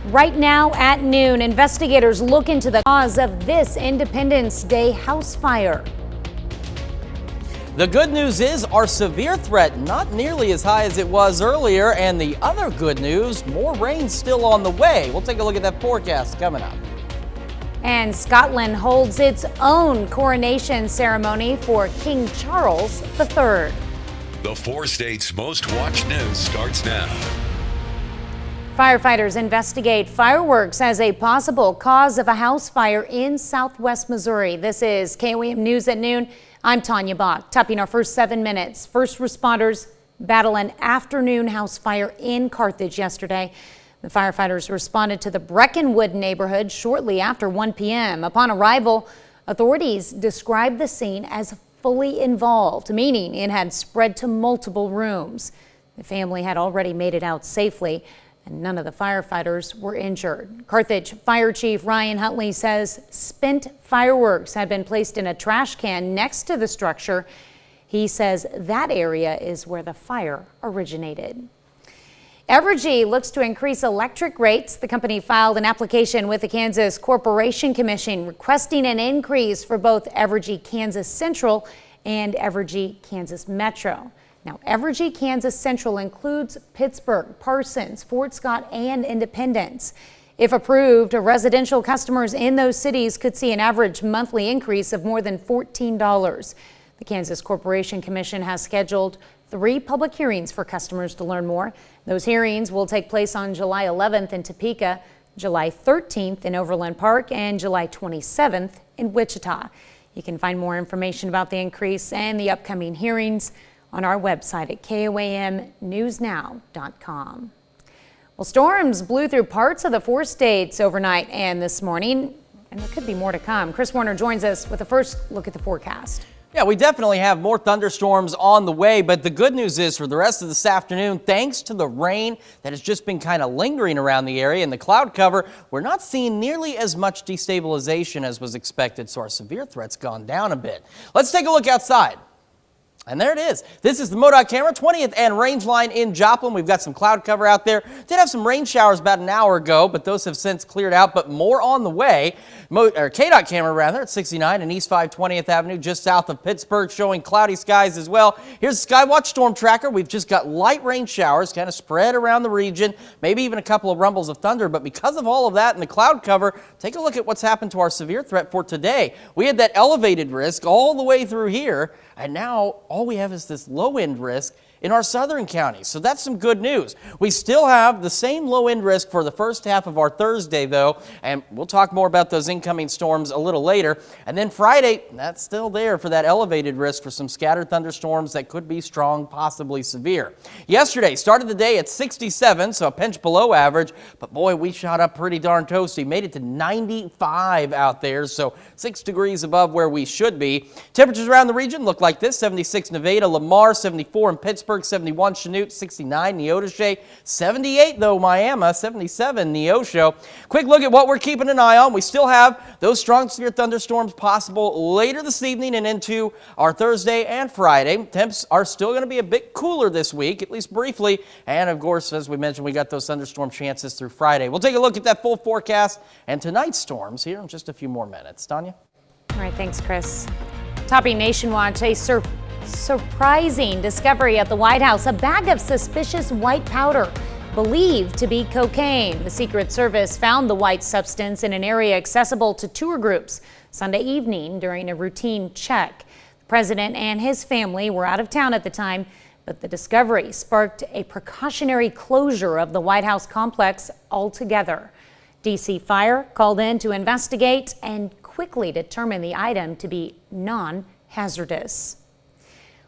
Right now at noon, investigators look into the cause of this Independence Day house fire. The good news is our severe threat not nearly as high as it was earlier, and the other good news, more rain still on the way. We'll take a look at that forecast coming up. And Scotland holds its own coronation ceremony for King Charles III. The 4 states' most watched news starts now. Firefighters investigate fireworks as a possible cause of a house fire in southwest Missouri. This is KOAM News at noon. I'm Tanya Bach. Topping our first 7 minutes, first responders battle an afternoon house fire in Carthage yesterday. The firefighters responded to the Breckenwood neighborhood shortly after 1 p.m. Upon arrival, authorities described the scene as fully involved, meaning it had spread to multiple rooms. The family had already made it out safely, and none of the firefighters were injured. Carthage Fire Chief Ryan Huntley says spent fireworks had been placed in a trash can next to the structure. He says that area is where the fire originated. Evergy looks to increase electric rates. The company filed an application with the Kansas Corporation Commission requesting an increase for both Evergy Kansas Central and Evergy Kansas Metro. Now, Evergy Kansas Central includes Pittsburgh, Parsons, Fort Scott, and Independence. If approved, residential customers in those cities could see an average monthly increase of more than $14. The Kansas Corporation Commission has scheduled 3 public hearings for customers to learn more. Those hearings will take place on July 11th in Topeka, July 13th in Overland Park, and July 27th in Wichita. You can find more information about the increase and the upcoming hearings on our website at KOAMnewsnow.com. Well, storms blew through parts of the 4 states overnight and this morning, and there could be more to come. Chris Warner joins us with a first look at the forecast. Yeah, we definitely have more thunderstorms on the way, but the good news is for the rest of this afternoon, thanks to the rain that has just been kind of lingering around the area and the cloud cover, we're not seeing nearly as much destabilization as was expected, so our severe threat's gone down a bit. Let's take a look outside. And there it is. This is the MoDOT camera, 20th and Range Line in Joplin. We've got some cloud cover out there. Did have some rain showers about an hour ago, but those have since cleared out, but more on the way. KDOT camera rather at 69 and East 520th Avenue, just south of Pittsburgh, showing cloudy skies as well. Here's the Skywatch storm tracker. We've just got light rain showers kind of spread around the region, maybe even a couple of rumbles of thunder, but because of all of that and the cloud cover, take a look at what's happened to our severe threat for today. We had that elevated risk all the way through here, and now all we have is this low-end risk in our southern counties. So that's some good news. We still have the same low-end risk for the first half of our Thursday, though, and we'll talk more about those incoming storms a little later. And then Friday, that's still there for that elevated risk for some scattered thunderstorms that could be strong, possibly severe. Yesterday started the day at 67, so a pinch below average, but boy, we shot up pretty darn toasty. Made it to 95 out there, so 6 degrees above where we should be. Temperatures around the region look like this: 76 Nevada, Lamar, 74 in Pittsburgh, 71 Chanute, 69 Neodesha, 78 though Miami, 77 Neosho. Quick look at what we're keeping an eye on. We still have those strong severe thunderstorms possible later this evening and into our Thursday and Friday. Temps are still going to be a bit cooler this week, at least briefly. And of course, as we mentioned, we got those thunderstorm chances through Friday. We'll take a look at that full forecast and tonight's storms here in just a few more minutes. Tanya? All right, thanks, Chris. Topping Nation Watch, a surprising discovery at the White House, a bag of suspicious white powder believed to be cocaine. The Secret Service found the white substance in an area accessible to tour groups Sunday evening during a routine check. The president and his family were out of town at the time, but the discovery sparked a precautionary closure of the White House complex altogether. D.C. Fire called in to investigate and quickly determined the item to be non-hazardous.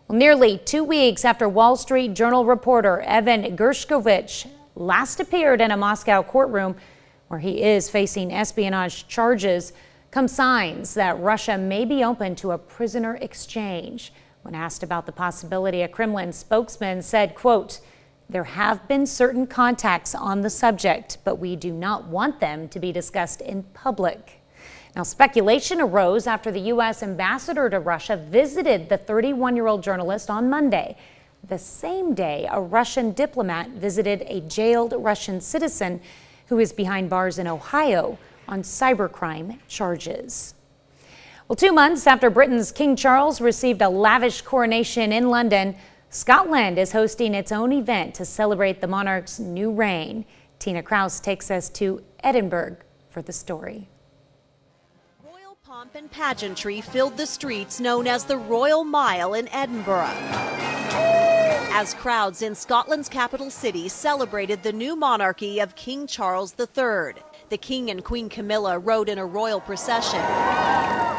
Well, nearly 2 weeks after Wall Street Journal reporter Evan Gershkovich last appeared in a Moscow courtroom where he is facing espionage charges, come signs that Russia may be open to a prisoner exchange. When asked about the possibility, a Kremlin spokesman said, quote, "There have been certain contacts on the subject, but we do not want them to be discussed in public." Now, speculation arose after the U.S. ambassador to Russia visited the 31-year-old journalist on Monday. The same day, a Russian diplomat visited a jailed Russian citizen who is behind bars in Ohio on cybercrime charges. Well, 2 months after Britain's King Charles received a lavish coronation in London, Scotland is hosting its own event to celebrate the monarch's new reign. Tina Kraus takes us to Edinburgh for the story. Royal pomp and pageantry filled the streets known as the Royal Mile in Edinburgh, as crowds in Scotland's capital city celebrated the new monarchy of King Charles III. The King and Queen Camilla rode in a royal procession,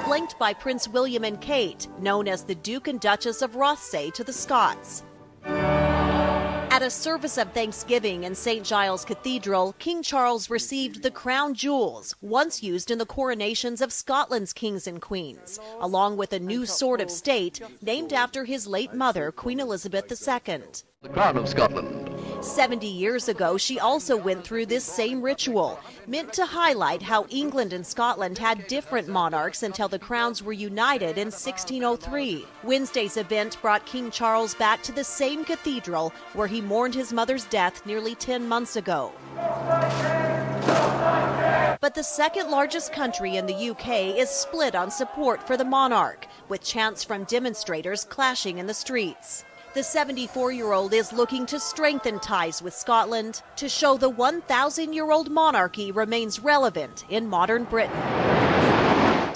flanked by Prince William and Kate, known as the Duke and Duchess of Rothesay to the Scots. At a service of Thanksgiving in St. Giles Cathedral, King Charles received the crown jewels, once used in the coronations of Scotland's kings and queens, along with a new sword of state named after his late mother, Queen Elizabeth II. The Crown of Scotland. 70 years ago, she also went through this same ritual, meant to highlight how England and Scotland had different monarchs until the crowns were united in 1603. Wednesday's event brought King Charles back to the same cathedral where he mourned his mother's death nearly 10 months ago. But the second largest country in the UK is split on support for the monarch, with chants from demonstrators clashing in the streets. The 74-year-old is looking to strengthen ties with Scotland to show the 1,000-year-old monarchy remains relevant in modern Britain.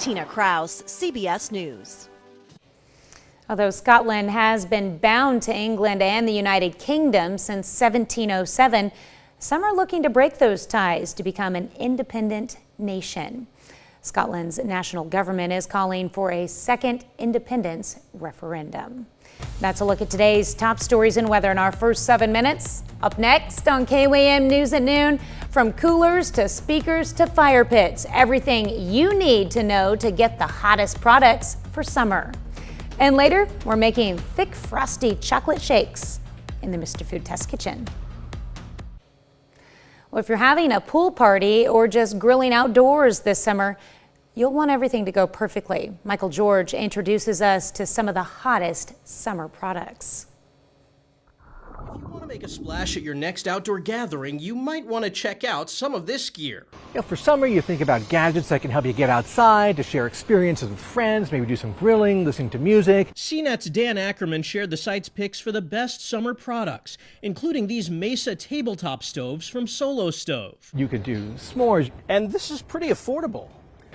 Tina Kraus, CBS News. Although Scotland has been bound to England and the United Kingdom since 1707, some are looking to break those ties to become an independent nation. Scotland's national government is calling for a second independence referendum. That's a look at today's top stories and weather in our first 7 minutes. Up next on KOAM News at Noon, from coolers to speakers to fire pits, everything you need to know to get the hottest products for summer. And later, we're making thick, frosty chocolate shakes in the Mr. Food Test Kitchen. Well, if you're having a pool party or just grilling outdoors this summer, you'll want everything to go perfectly. Michael George introduces us to some of the hottest summer products. If you want to make a splash at your next outdoor gathering, you might want to check out some of this gear. For summer, you think about gadgets that can help you get outside, to share experiences with friends, maybe do some grilling, listening to music. CNET's Dan Ackerman shared the site's picks for the best summer products, including these Mesa tabletop stoves from Solo Stove. You could do s'mores. And this is pretty affordable.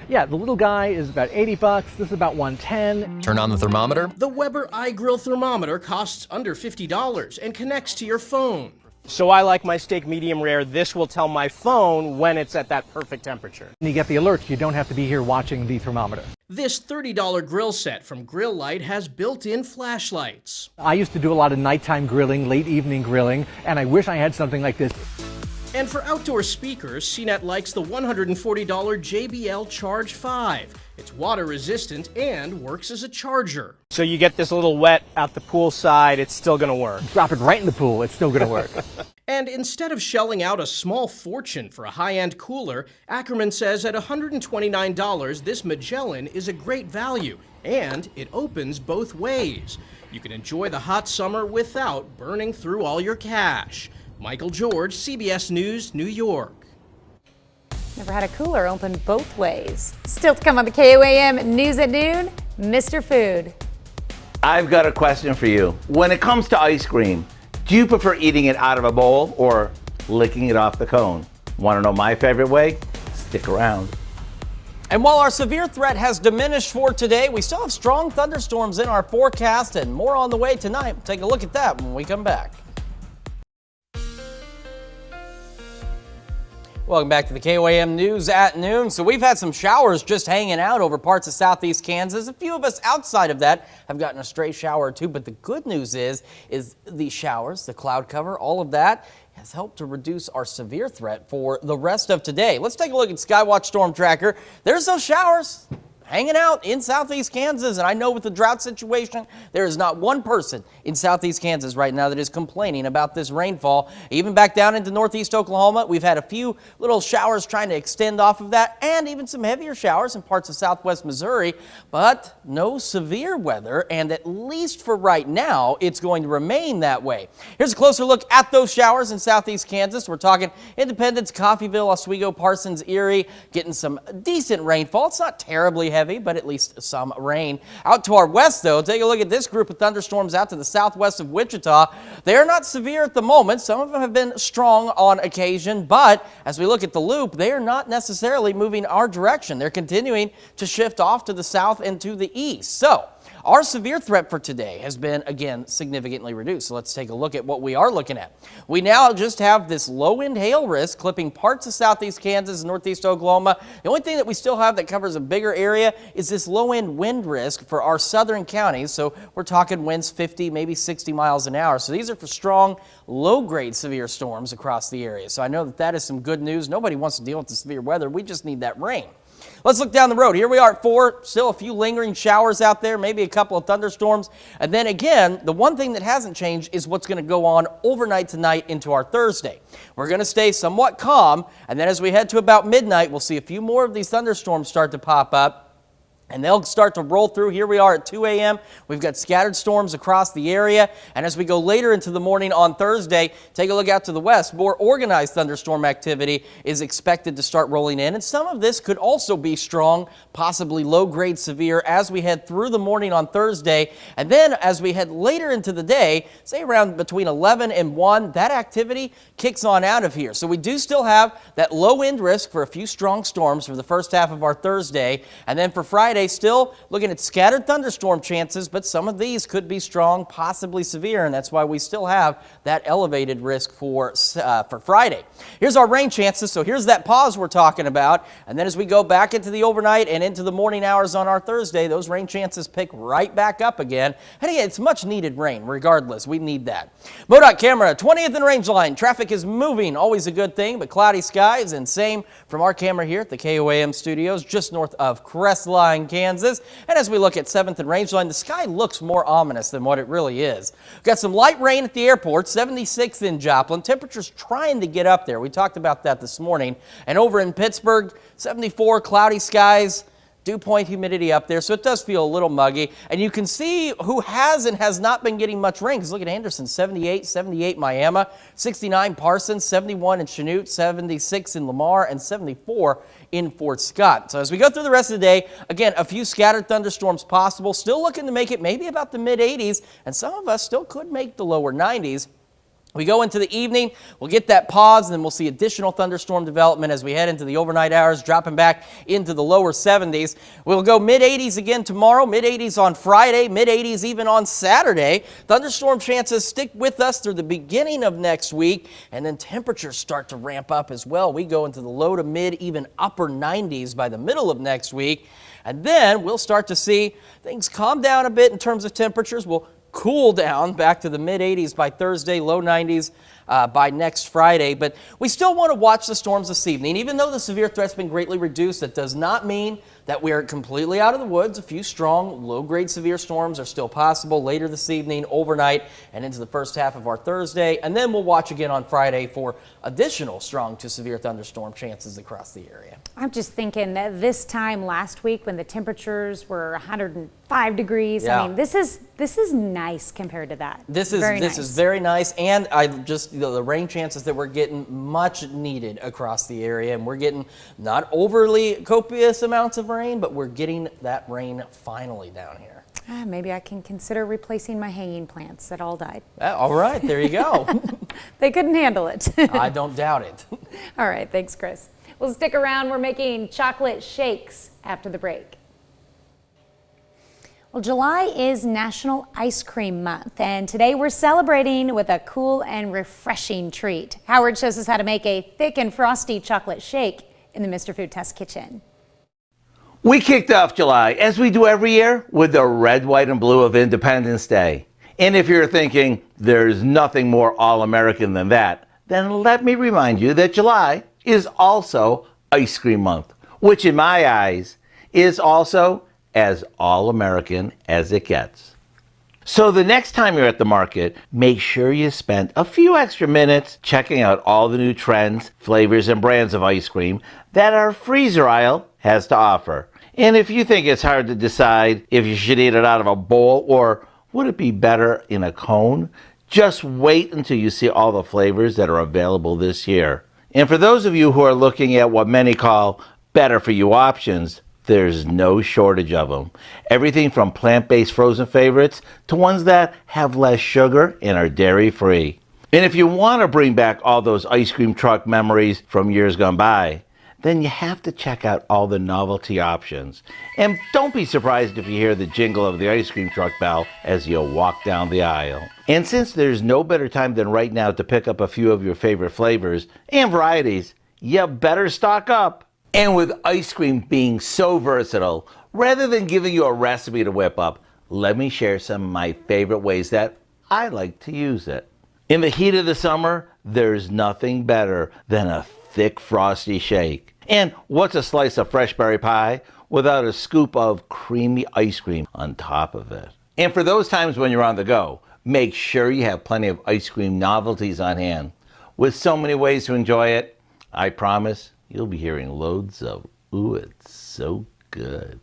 Yeah, the little guy is about $80. This is about $110. Turn on the thermometer. The Weber iGrill thermometer costs under $50 and connects to your phone. So I like my steak medium rare. This will tell my phone when it's at that perfect temperature. You get the alerts. You don't have to be here watching the thermometer. This $30 grill set from Grill Light has built-in flashlights. I used to do a lot of nighttime grilling, late evening grilling, and I wish I had something like this. And for outdoor speakers, CNET likes the $140 JBL Charge 5. It's water resistant and works as a charger. So you get this a little wet out the pool side, it's still going to work. Drop it right in the pool, it's still going to work. And instead of shelling out a small fortune for a high-end cooler, Ackerman says at $129, this Magellan is a great value, and it opens both ways. You can enjoy the hot summer without burning through all your cash. Michael George, CBS News, New York. Never had a cooler open both ways. Still to come on the KOAM News at Noon, Mr. Food. I've got a question for you. When it comes to ice cream, do you prefer eating it out of a bowl or licking it off the cone? Want to know my favorite way? Stick around. And while our severe threat has diminished for today, we still have strong thunderstorms in our forecast and more on the way tonight. We'll take a look at that when we come back. Welcome back to the KOAM News at Noon. So we've had some showers just hanging out over parts of southeast Kansas. A few of us outside of that have gotten a stray shower or two, but the good news is these showers, the cloud cover, all of that has helped to reduce our severe threat for the rest of today. Let's take a look at Skywatch Storm Tracker. There's those showers hanging out in southeast Kansas. And I know with the drought situation, there is not one person in southeast Kansas right now that is complaining about this rainfall. Even back down into northeast Oklahoma, we've had a few little showers trying to extend off of that, and even some heavier showers in parts of southwest Missouri, but no severe weather. And at least for right now, it's going to remain that way. Here's a closer look at those showers in southeast Kansas. We're talking Independence, Coffeyville, Oswego, Parsons, Erie, getting some decent rainfall. It's not terribly heavy, but at least some rain. Out to our west, though, take a look at this group of thunderstorms out to the southwest of Wichita. They are not severe at the moment. Some of them have been strong on occasion, but as we look at the loop, they are not necessarily moving our direction. They're continuing to shift off to the south and to the east. So our severe threat for today has been, again, significantly reduced. So let's take a look at what we are looking at. We now just have this low-wind hail risk clipping parts of southeast Kansas and northeast Oklahoma. The only thing that we still have that covers a bigger area is this low-wind wind risk for our southern counties. So we're talking winds 50, maybe 60 miles an hour. So these are for strong, low-grade severe storms across the area. So I know that that is some good news. Nobody wants to deal with the severe weather. We just need that rain. Let's look down the road. Here we are at 4, still a few lingering showers out there, maybe a couple of thunderstorms. And then again, the one thing that hasn't changed is what's going to go on overnight tonight into our Thursday. We're going to stay somewhat calm, and then as we head to about midnight, we'll see a few more of these thunderstorms start to pop up. And they'll start to roll through. Here we are at 2 a.m. We've got scattered storms across the area. And as we go later into the morning on Thursday, take a look out to the west. More organized thunderstorm activity is expected to start rolling in. And some of this could also be strong, possibly low-grade severe as we head through the morning on Thursday. And then as we head later into the day, say around between 11 and 1, that activity kicks on out of here. So we do still have that low wind risk for a few strong storms for the first half of our Thursday. And then for Friday, still looking at scattered thunderstorm chances, but some of these could be strong, possibly severe, and that's why we still have that elevated risk for Friday. Here's our rain chances. So here's that pause we're talking about, and then as we go back into the overnight and into the morning hours on our Thursday, those rain chances pick right back up again. And again, it's much needed rain regardless. We need that. MoDOT camera, 20th and Rangeline. Traffic is moving, always a good thing, but cloudy skies, and same from our camera here at the KOAM studios just north of Crestline, Kansas. And as we look at 7th and Rangeline, the sky looks more ominous than what it really is. We've got some light rain at the airport, 76 in Joplin. Temperatures trying to get up there. We talked about that this morning. And over in Pittsburgh, 74, cloudy skies. Dew point humidity up there, so it does feel a little muggy. And you can see who has and has not been getting much rain, because look at Anderson, 78 Miami, 69 Parsons, 71 in Chanute, 76 in Lamar, and 74 in Fort Scott. So as we go through the rest of the day, again, a few scattered thunderstorms possible, still looking to make it maybe about the mid-80s, and some of us still could make the lower 90s. We go into the evening, we'll get that pause, and then we'll see additional thunderstorm development as we head into the overnight hours, dropping back into the lower 70s. We'll go mid-80s again tomorrow, mid-80s on Friday, mid-80s even on Saturday. Thunderstorm chances stick with us through the beginning of next week, and then temperatures start to ramp up as well. We go into the low to mid, even upper 90s by the middle of next week, and then we'll start to see things calm down a bit in terms of temperatures. We'll cool down back to the mid-80s by Thursday, low 90s by next Friday. But we still want to watch the storms this evening. Even though the severe threat's been greatly reduced, that does not mean that we are completely out of the woods. A few strong, low-grade severe storms are still possible later this evening, overnight, and into the first half of our Thursday. And then we'll watch again on Friday for additional strong to severe thunderstorm chances across the area. I'm just thinking that this time last week when the temperatures were 105 degrees, yeah. I mean, this is nice compared to that. This is very nice, and I just the rain chances that we're getting much needed across the area, and we're getting not overly copious amounts of rain, but we're getting that rain finally down here. Maybe I can consider replacing my hanging plants that all died. All right, there you go. They couldn't handle it. I don't doubt it. All right, thanks, Chris. Well, stick around. We're making chocolate shakes after the break. Well, July is National Ice Cream Month, and today we're celebrating with a cool and refreshing treat. Howard shows us how to make a thick and frosty chocolate shake in the Mr. Food Test kitchen. We kicked off July, as we do every year, with the red, white, and blue of Independence Day. And if you're thinking there's nothing more all-American than that, then let me remind you that July is also Ice Cream Month, which in my eyes is also as all-American as it gets. So the next time you're at the market, make sure you spend a few extra minutes checking out all the new trends, flavors, and brands of ice cream that our freezer aisle has to offer. And if you think it's hard to decide if you should eat it out of a bowl or would it be better in a cone, just wait until you see all the flavors that are available this year. And for those of you who are looking at what many call better for you options, there's no shortage of them. Everything from plant-based frozen favorites to ones that have less sugar and are dairy-free. And if you want to bring back all those ice cream truck memories from years gone by, then you have to check out all the novelty options. And don't be surprised if you hear the jingle of the ice cream truck bell as you walk down the aisle. And since there's no better time than right now to pick up a few of your favorite flavors and varieties, you better stock up. And with ice cream being so versatile, rather than giving you a recipe to whip up, let me share some of my favorite ways that I like to use it. In the heat of the summer, there's nothing better than a thick frosty shake. And what's a slice of fresh berry pie without a scoop of creamy ice cream on top of it? And for those times when you're on the go, make sure you have plenty of ice cream novelties on hand. With so many ways to enjoy it, I promise you'll be hearing loads of, ooh, it's so good.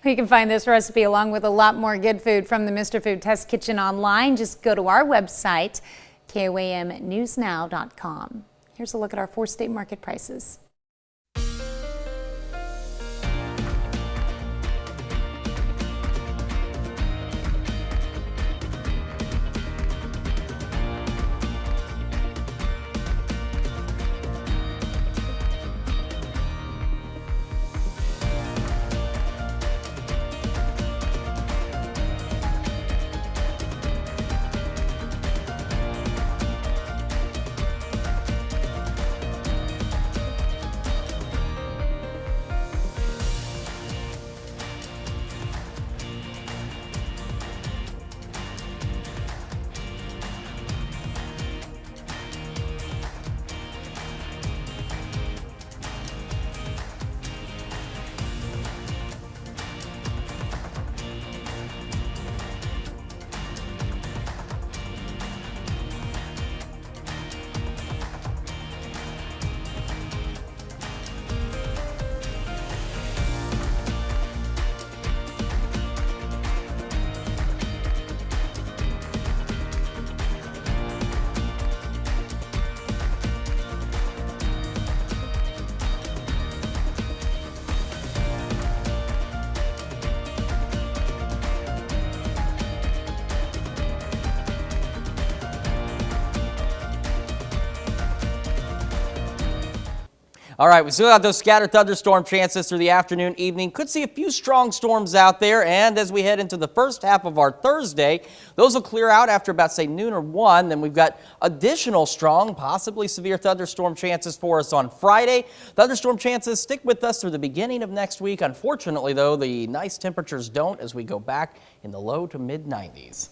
You can find this recipe along with a lot more good food from the Mr. Food Test Kitchen online. Just go to our website, KOAMnewsnow.com. Here's a look at our 4-state market prices. All right, we still got those scattered thunderstorm chances through the afternoon, evening. Could see a few strong storms out there, and as we head into the first half of our Thursday, those will clear out after about, say, noon or 1. Then we've got additional strong, possibly severe thunderstorm chances for us on Friday. Thunderstorm chances stick with us through the beginning of next week. Unfortunately, though, the nice temperatures don't as we go back in the low to mid-90s.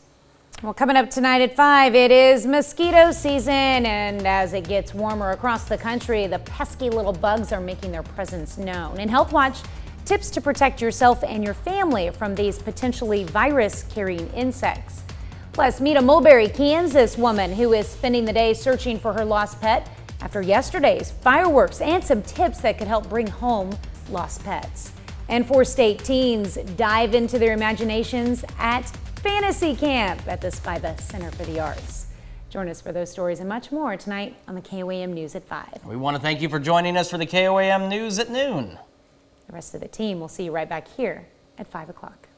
Well, coming up tonight at 5, it is mosquito season, and as it gets warmer across the country, the pesky little bugs are making their presence known. In Health Watch, tips to protect yourself and your family from these potentially virus-carrying insects. Plus, meet a Mulberry, Kansas woman who is spending the day searching for her lost pet after yesterday's fireworks, and some tips that could help bring home lost pets. And 4-state teens dive into their imaginations at Fantasy Camp at the Spiva Center for the Arts. Join us for those stories and much more tonight on the KOAM News at 5. We want to thank you for joining us for the KOAM News at noon. The rest of the team will see you right back here at 5 o'clock.